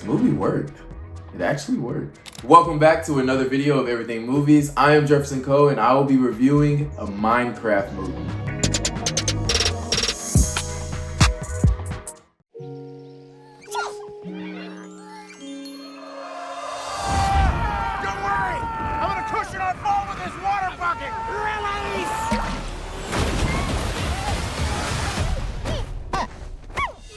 movie worked. It actually worked. Welcome back to another video of Everything Movies. I am Jefferson Coe and I will be reviewing a Minecraft movie. Don't worry! I'm gonna cushion our fall with this water bucket! Release!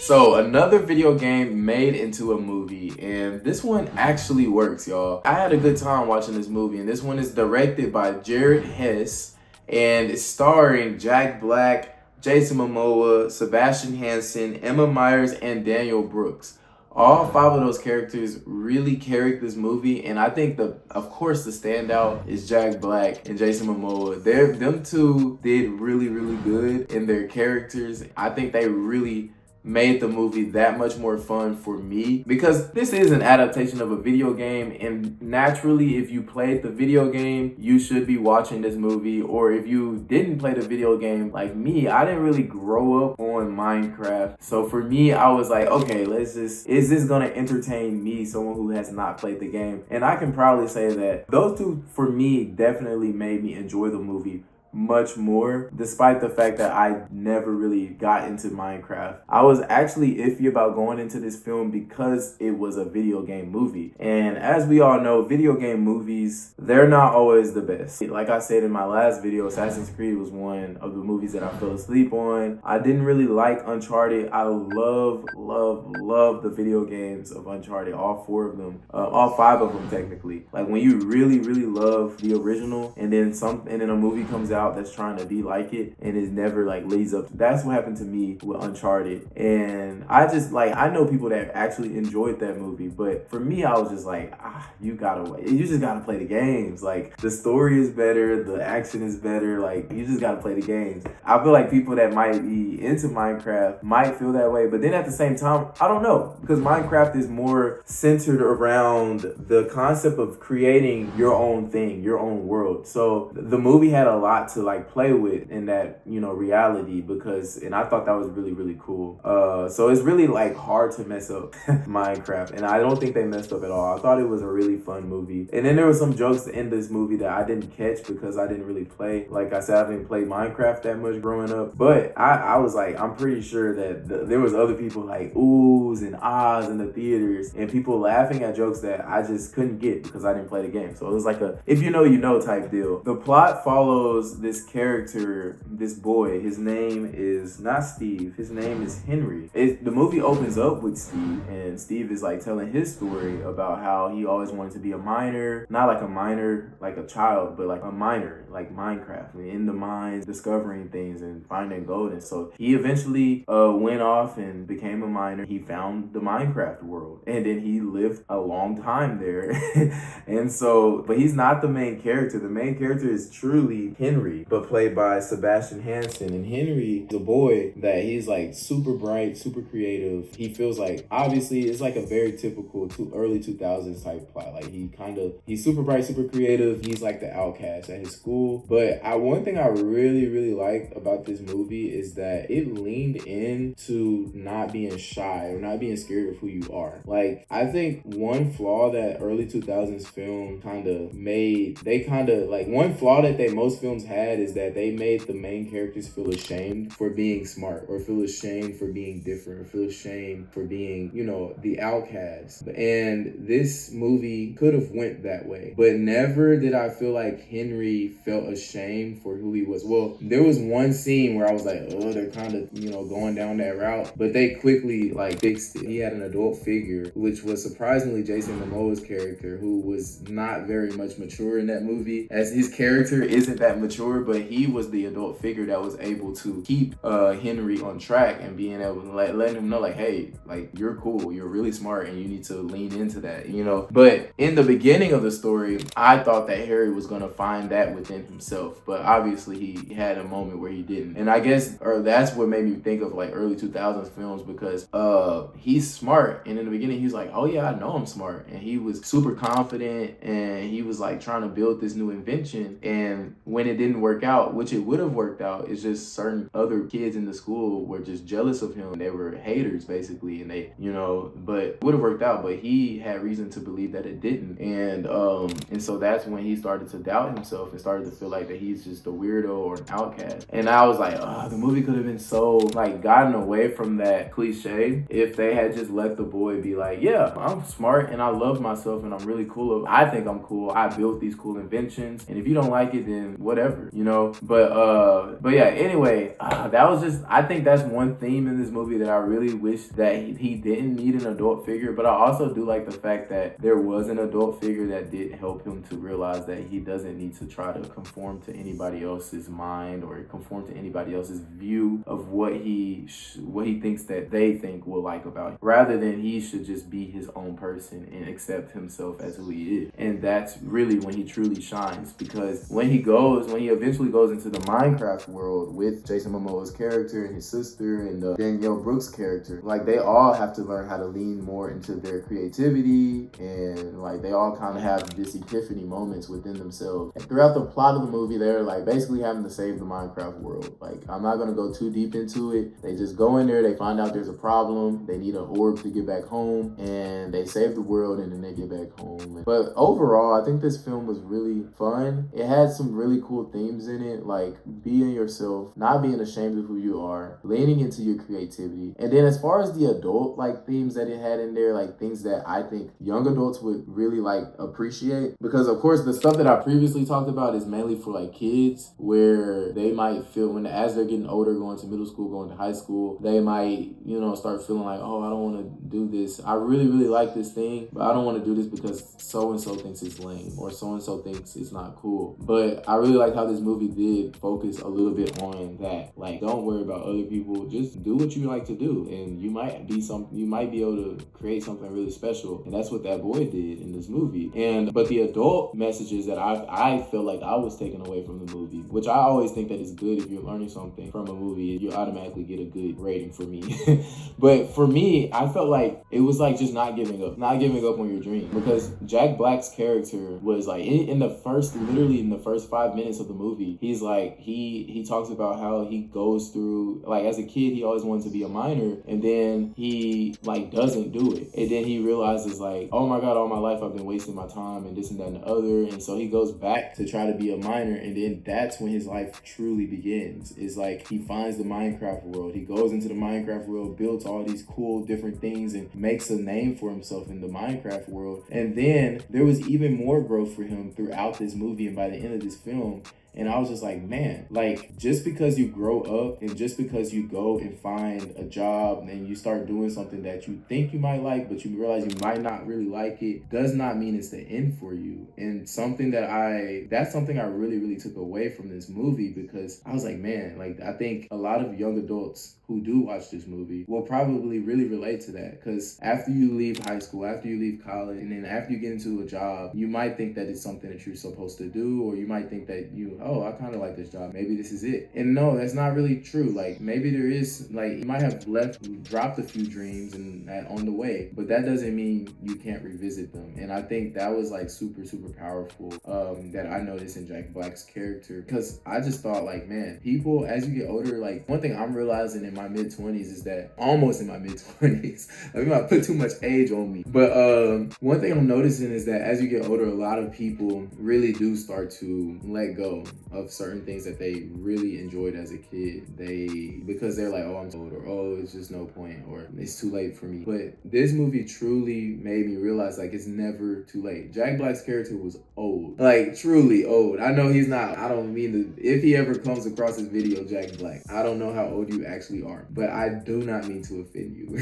So another video game made into a movie, and this one actually works, y'all. I had a good time watching this movie, and this one is directed by Jared Hess, and it's starring Jack Black, Jason Momoa, Sebastian Hansen, Emma Myers, and Daniel Brooks. All 5 of those characters really carried this movie, and I think of course the standout is Jack Black and Jason Momoa. Them two did really good in their characters. I think they really made the movie that much more fun for me because this is an adaptation of a video game, and naturally if you played the video game you should be watching this movie, or if you didn't play the video game like me, I didn't really grow up on Minecraft, so for me I was like, okay, is this gonna entertain me, someone who has not played the game? And I can proudly say that those two for me definitely made me enjoy the movie much more, despite the fact that I never really got into Minecraft. I was actually iffy about going into this film because it was a video game movie, and as we all know, video game movies, they're not always the best. Like I said in my last video, Assassin's Creed was one of the movies that I fell asleep on. I didn't really like Uncharted. I love the video games of Uncharted, all 4 of them, all 5 of them technically. Like when you really love the original, and then a movie comes out that's trying to be like it and it never like leads up to. That's what happened to me with Uncharted, and I just like, I know people that actually enjoyed that movie, but for me I was just like, you just gotta play the games. Like the story is better, the action is better, like you just gotta play the games. I feel like people that might be into Minecraft might feel that way, but then at the same time, I don't know, because Minecraft is more centered around the concept of creating your own thing, your own world. So the movie had a lot to like play with in that, reality, and I thought that was really cool. So it's really like hard to mess up Minecraft, and I don't think they messed up at all. I thought it was a really fun movie. And then there were some jokes in this movie that I didn't catch because I didn't really play. Like I said, I didn't play Minecraft that much growing up, but I was like, I'm pretty sure that there was other people like oohs and ahs in the theaters, and people laughing at jokes that I just couldn't get because I didn't play the game. So it was like a if you know, you know type deal. The plot follows this character, this boy. His name is not Steve, his name is Henry. The movie opens up with Steve, and Steve is like telling his story about how he always wanted to be a miner, not like a miner like a child, but like a miner like Minecraft, in the mines discovering things and finding gold. And so he eventually went off and became a miner. He found the Minecraft world, and then he lived a long time there. And so, but he's not the main character. The main character is truly Henry, but played by Sebastian Hansen. And Henry is a boy that he's like super bright, super creative. He feels like, obviously it's like a very typical early 2000s type plot. Like he's super bright, super creative. He's like the outcast at his school. But one thing I really liked about this movie is that it leaned into not being shy or not being scared of who you are. Like I think one flaw that early 2000s film one flaw that most films had is that they made the main characters feel ashamed for being smart, or feel ashamed for being different, or feel ashamed for being, the outcast. And this movie could have went that way, but never did I feel like Henry felt ashamed for who he was. Well, there was one scene where I was like, oh, they're kind of, going down that route, but they quickly like fixed it. He had an adult figure, which was surprisingly Jason Momoa's character, who was not very much mature in that movie, as his character isn't that mature, but he was the adult figure that was able to keep Henry on track and being able to let him know like, hey, like you're cool, you're really smart, and you need to lean into that, But in the beginning of the story, I thought that Harry was gonna find that within himself, but obviously he had a moment where he didn't. And I guess that's what made me think of like early 2000s films, because he's smart, and in the beginning he's like, oh yeah, I know I'm smart, and he was super confident, and he was like trying to build this new invention, and when it didn't didn't work out, which it would have worked out. It's just certain other kids in the school were just jealous of him. They were haters basically, and they, but it would have worked out, but he had reason to believe that it didn't. And so that's when he started to doubt himself and started to feel like that he's just a weirdo or an outcast. And I was like, the movie could have been so like gotten away from that cliche if they had just let the boy be like, yeah, I'm smart and I love myself and I'm really cool. I think I'm cool. I built these cool inventions, and if you don't like it, then whatever, But yeah, anyway, that was just, I think that's one theme in this movie that I really wish that he didn't need an adult figure. But I also do like the fact that there was an adult figure that did help him to realize that he doesn't need to try to conform to anybody else's mind or conform to anybody else's view of what he thinks that they think will like about him. Rather than he should just be his own person and accept himself as who he is. And that's really when he truly shines, because when he eventually goes into the Minecraft world with Jason Momoa's character and his sister and Danielle Brooks' character, like they all have to learn how to lean more into their creativity, and like they all kind of have this epiphany moments within themselves. And throughout the plot of the movie, they're like basically having to save the Minecraft world. Like, I'm not gonna go too deep into it. They just go in there, they find out there's a problem, they need an orb to get back home, and they save the world, and then they get back home. But overall, I think this film was really fun. It had some really cool themes in it, like being yourself, not being ashamed of who you are, leaning into your creativity. And then as far as the adult like themes that it had in there, like things that I think young adults would really like appreciate, because of course the stuff that I previously talked about is mainly for like kids, where they might feel as they're getting older, going to middle school, going to high school, they might, start feeling like, oh, I don't want to do this. I really, really like this thing, but I don't want to do this because so-and-so thinks it's lame or so-and-so thinks it's not cool. But I really like how this movie did focus a little bit on that. Like, don't worry about other people. Just do what you like to do, and you might be able to create something really special. And that's what that boy did in this movie. But the adult messages that I feel like I was taking away from the movie, which I always think that is good if you're learning something from a movie, you automatically get a good rating for me. But for me, I felt like it was like just not giving up on your dream, because Jack Black's character was like in the first 5 minutes of the movie, he's like, he talks about how he goes through, like as a kid, he always wanted to be a miner, and then he like doesn't do it. And then he realizes like, oh my God, all my life I've been wasting my time and this and that and the other. And so he goes back to try to be a miner, and then that's when his life truly begins. It's like he finds the Minecraft world. He goes into the Minecraft world, builds all these cool different things, and makes a name for himself in the Minecraft world. And then there was even more growth for him throughout this movie, and by the end of this film. And I was just like, man, like just because you grow up and just because you go and find a job and you start doing something that you think you might like, but you realize you might not really like it, does not mean it's the end for you. And that's something I really, really took away from this movie, because I was like, man, like I think a lot of young adults who do watch this movie will probably really relate to that, because after you leave high school, after you leave college, and then after you get into a job, you might think that it's something that you're supposed to do, or you might think that I kind of like this job, maybe this is it. And no, that's not really true. Like maybe there is, like you might have dropped a few dreams and on the way, but that doesn't mean you can't revisit them. And I think that was like super, super powerful that I noticed in Jack Black's character, because I just thought like, man, people as you get older, like one thing I'm realizing in my mid-20s is that, almost in my mid-20s, I mean, I put too much age on me, but one thing I'm noticing is that as you get older, a lot of people really do start to let go of certain things that they really enjoyed as a kid. Because they're like, oh, I'm old, or oh, it's just no point, or it's too late for me. But this movie truly made me realize like it's never too late. Jack Black's character was old, like truly old. I know he's not, I don't mean to, if he ever comes across this video, Jack Black, I don't know how old you actually are, but I do not mean to offend you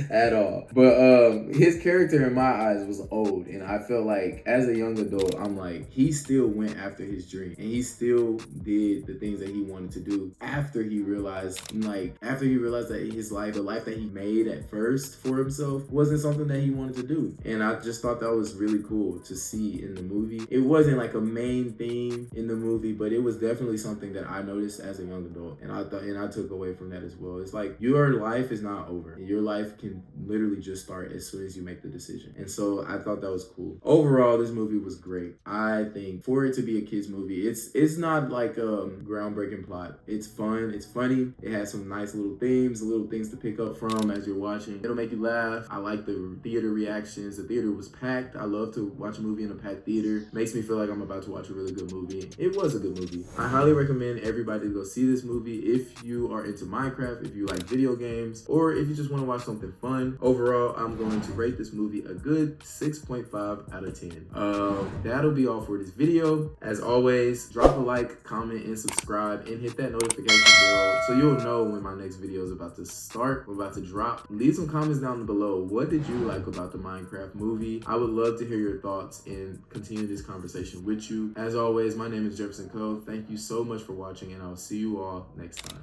at all. But his character in my eyes was old, and I felt like as a young adult, I'm like, he still went after his dream, and he still did the things that he wanted to do after he realized that his life, the life that he made at first for himself, wasn't something that he wanted to do. And I just thought that was really cool to see in the movie. It wasn't like a main theme in the movie, but it was definitely something that I noticed as a young adult, and I took away from from that as well. It's like your life is not over. Your life can literally just start as soon as you make the decision. And so I thought that was cool. Overall, this movie was great. I think for it to be a kids movie, it's not like a groundbreaking plot. It's fun, it's funny, it has some nice little themes, little things to pick up from as you're watching. It'll make you laugh. I like the theater reactions. The theater was packed. I love to watch a movie in a packed theater. Makes me feel like I'm about to watch a really good movie. It was a good movie. I highly recommend everybody to go see this movie if you are into Minecraft, if you like video games, or if you just want to watch something fun. Overall, I'm going to rate this movie a good 6.5 out of 10. That'll be all for this video. As always, drop a like, comment, and subscribe, and hit that notification bell so you'll know when my next video is about to start or about to drop. Leave some comments down below. What did you like about the Minecraft movie? I would love to hear your thoughts and continue this conversation with you. As always, my name is Jefferson Coe. Thank you so much for watching, and I'll see you all next time.